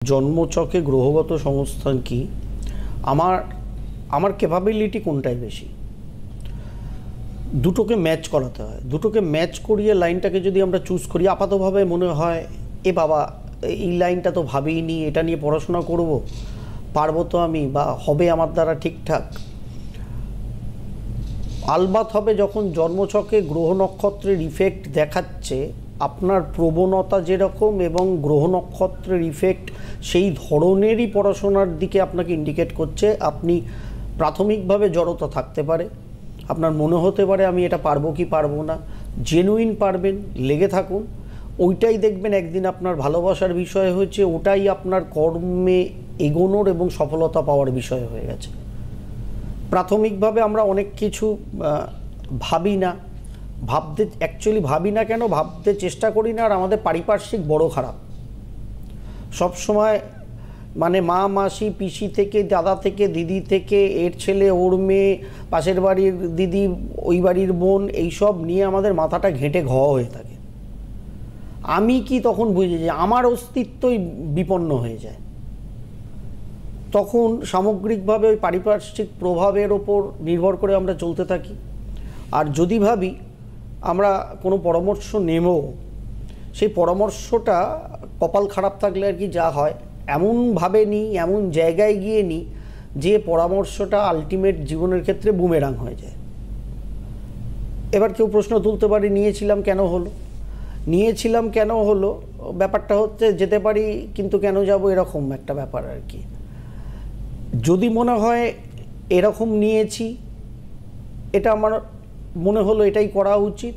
জন্মছকে গ্রহগত সংস্থান কি, আমার আমার ক্যাপাবিলিটি কোনটাই বেশি, দুটোকে ম্যাচ করাতে হয়। দুটোকে ম্যাচ করিয়ে লাইনটাকে যদি আমরা চুজ করি, আপাতভাবে মনে হয় এ বাবা এই লাইনটা তো ভাবিনি, এটা নিয়ে পড়াশোনা করব, পারবো তো আমি, বা হবে আমার দ্বারা ঠিকঠাক। আলবাত হবে যখন জন্মছকে গ্রহ নক্ষত্রের ইফেক্ট দেখাচ্ছে আপনার প্রবণতা যেরকম এবং গ্রহ নক্ষত্রের ইফেক্ট সেই ধরনেরই পড়াশোনার দিকে আপনাকে ইন্ডিকেট করছে। আপনি প্রাথমিকভাবে জড়তা থাকতে পারে, আপনার মনে হতে পারে আমি এটা পারবো কি পারবো না, জেনুইন পারবেন, লেগে থাকুন, ওইটাই দেখবেন একদিন আপনার ভালোবাসার বিষয় হয়েছে, ওটাই আপনার কর্মে এগোনোর এবং সফলতা পাওয়ার বিষয় হয়ে গেছে। প্রাথমিকভাবে আমরা অনেক কিছু ভাবি না, অ্যাকচুয়ালি ভাবি না কেন, ভাবতে চেষ্টা করি না, আর আমাদের পারিপার্শ্বিক বড় খারাপ। সব সময় মানে মা মাসি পিসি থেকে, দাদা থেকে, দিদি থেকে, এর ছেলে ওর মেয়ে, পাশের বাড়ির দিদি ওই বাড়ির বোন, এইসব নিয়ে আমাদের মাথাটা ঘেঁটে হয়ে থাকে। আমি কি তখন বুঝে যাই, আমার অস্তিত্বই বিপন্ন হয়ে যায়। তখন সামগ্রিকভাবে ওই পারিপার্শ্বিক প্রভাবের ওপর নির্ভর করে আমরা চলতে থাকি। আর যদি ভাবি আমরা কোনো পরামর্শ নেব, সেই পরামর্শটা কপাল খারাপ থাকলে আর কি যা হয়, এমনভাবে নিই, এমন জায়গায় গিয়ে নিই যে পরামর্শটা আলটিমেট জীবনের ক্ষেত্রে বুমেরাং হয়ে যায়। এবার কেউ প্রশ্ন তুলতে পারে নিয়েছিলাম কেন হলো, ব্যাপারটা হচ্ছে যেতে পারি কিন্তু কেন যাব, এরকম একটা ব্যাপার আর কি। যদি মনে হয় এরকম নিয়েছি, এটা আমার মনে হলো এটাই করা উচিত,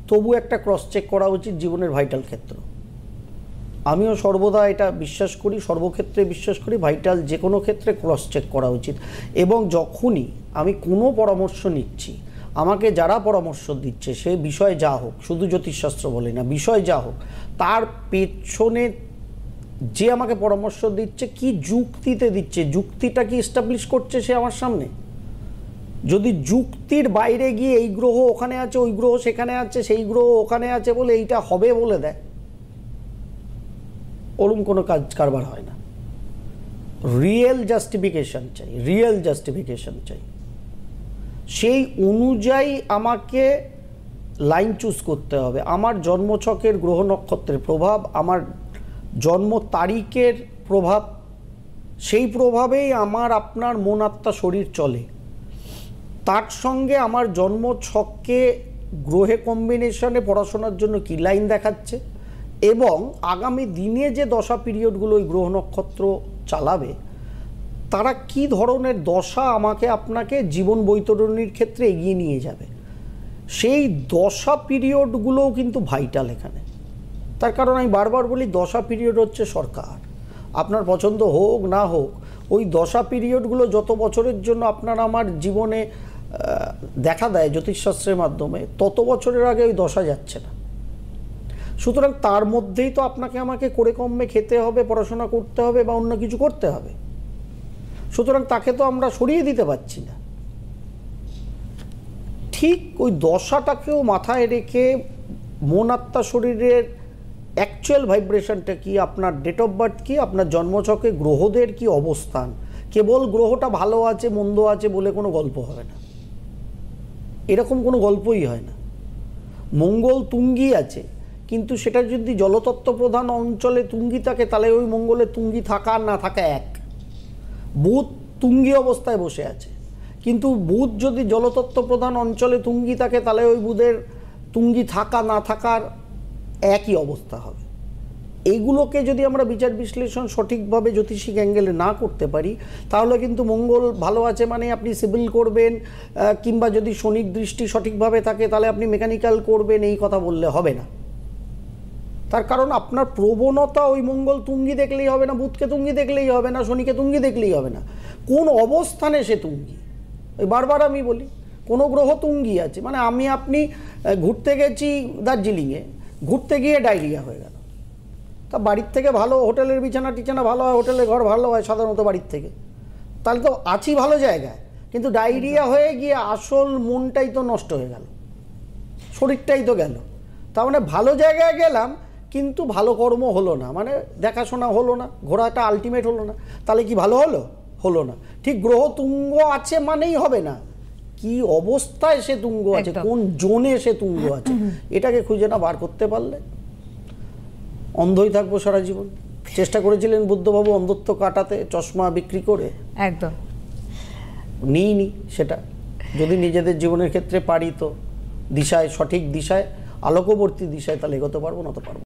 তবু একটা ক্রস চেক করা উচিত জীবনের ভাইটাল ক্ষেত্র। আমিও সর্বদা এটা বিশ্বাস করি, সর্বক্ষেত্রে বিশ্বাস করি, ভাইটাল যে কোনো ক্ষেত্রে ক্রস চেক করা উচিত। এবং যখনই আমি কোনো পরামর্শ নিচ্ছি, আমাকে যারা পরামর্শ দিচ্ছে সে বিষয় যা হোক, শুধু জ্যোতিষশাস্ত্র বলে না, বিষয় যা হোক, তার পেছনে যে আমাকে পরামর্শ দিচ্ছে কি যুক্তিতে দিচ্ছে, যুক্তিটা কি এস্টাবলিশ করছে সে আমার সামনে। যদি যুক্তির বাইরে গিয়ে এই গ্রহ ওখানে আছে, ওই গ্রহ সেখানে আছে, সেই গ্রহ ওখানে আছে বলে এইটা হবে বলে দেয়, ওরকম কোনো কাজ কারবার হয় না। রিয়েল জাস্টিফিকেশন চাই, সেই অনুযায়ী আমাকে লাইন চুজ করতে হবে। আমার জন্মছকের গ্রহ নক্ষত্রের প্রভাব, আমার জন্ম তারিখের প্রভাব, সেই প্রভাবেই আমার আপনার মন আত্মা শরীর চলে। তার সঙ্গে আমার জন্মছককে গ্রহে কম্বিনেশনে পড়াশোনার জন্য কী লাইন দেখাচ্ছে, এবং আগামী দিনে যে দশা পিরিয়ডগুলো ওই গ্রহ নক্ষত্র চালাবে, তারা কি ধরনের দশা আমাকে আপনাকে জীবন বৈতরণীর ক্ষেত্রে এগিয়ে নিয়ে যাবে, সেই দশা পিরিয়ডগুলোও কিন্তু ভাইটাল এখানে। তার কারণ আমি বারবার বলি, দশা পিরিয়ড হচ্ছে সরকার। আপনার পছন্দ হোক না হোক, ওই দশা পিরিয়ডগুলো যত বছরের জন্য আপনার আমার জীবনে দেখা দেয় জ্যোতিষশাস্ত্রের মাধ্যমে, তত বছরের আগে ওই দশা যাচ্ছে না। সুতরাং তার মধ্যেই তো আপনাকে আমাকে করে কমে খেতে হবে, পড়াশোনা করতে হবে বা অন্য কিছু করতে হবে। সুতরাং তাকে তো আমরা সরিয়ে দিতে পারছি না। ঠিক ওই দশাটাকেও মাথায় রেখে মন আত্মা শরীরের অ্যাকচুয়াল ভাইব্রেশনটা কি, আপনার ডেট অফ বার্থ কি, আপনার জন্মছকে গ্রহদের কি অবস্থান, কেবল গ্রহটা ভালো আছে মন্দ আছে বলে কোনো গল্প হবে না, এরকম কোনো গল্পই হয় না। মঙ্গল তুঙ্গি আছে, কিন্তু সেটা যদি জলতত্ত্ব প্রধান অঞ্চলে তুঙ্গি থাকে, তাহলে ওই মঙ্গলে তুঙ্গি থাকা আর না থাকা এক। বুধ তুঙ্গি অবস্থায় বসে আছে, কিন্তু বুধ যদি জলতত্ত্ব প্রধান অঞ্চলে তুঙ্গি থাকে, তাহলে ওই বুধের তুঙ্গি থাকা না থাকার একই অবস্থা হবে। এইগুলোকে যদি আমরা বিচার বিশ্লেষণ সঠিকভাবে জ্যোতিষিক অ্যাঙ্গেলে না করতে পারি, তাহলে কিন্তু মঙ্গল ভালো আছে মানে আপনি সিভিল করবেন, কিংবা যদি শনির দৃষ্টি সঠিকভাবে থাকে তাহলে আপনি মেকানিক্যাল করবেন, এই কথা বললে হবে না। তার কারণ আপনার প্রবণতা ওই মঙ্গল তুঙ্গি দেখলেই হবে না, বুধকে তুঙ্গি দেখলেই হবে না, শনিকে তুঙ্গি দেখলেই হবে না, কোন অবস্থানে সে তুঙ্গি। ওই বারবার আমি বলি, কোনো গ্রহ তুঙ্গি আছে মানে আপনি ঘুরতে গেছি দার্জিলিংয়ে, ঘুরতে গিয়ে ডায়রিয়া হয়ে গেল, তা বাড়ির থেকে ভালো হোটেলের বিছানা ভালো হয়, হোটেলের ঘর ভালো হয় সাধারণত বাড়ির থেকে, তাহলে তো আছি ভালো জায়গায়, কিন্তু ডায়রিয়া হয়ে গিয়ে আসল মনটাই তো নষ্ট হয়ে গেল, শরীরটাই তো গেল। তার মানে ভালো জায়গায় গেলাম কিন্তু ভালো কর্ম হলো না, মানে দেখাশোনা হলো না, ঘোড়াটা আলটিমেট হলো না, তাহলে কি ভালো হলো? হলো না। ঠিক গ্রহ তুঙ্গ আছে মানেই হবে না, কি অবস্থায় সে তুঙ্গ আছে, কোন জোনে সে তুঙ্গ আছে, এটাকে খুঁজে না বার করতে পারলে অন্ধই থাকবো সারা জীবন। চেষ্টা করেছিলেন বুদ্ধবাবু অন্ধত্ব কাটাতে চশমা বিক্রি করে, একদম নিইনি সেটা। যদি নিজেদের জীবনের ক্ষেত্রে পারি তো দিশায়, সঠিক দিশায়, আলোকবর্তী দিশায় তাহলে এগোতে পারবো, না তো পারবো।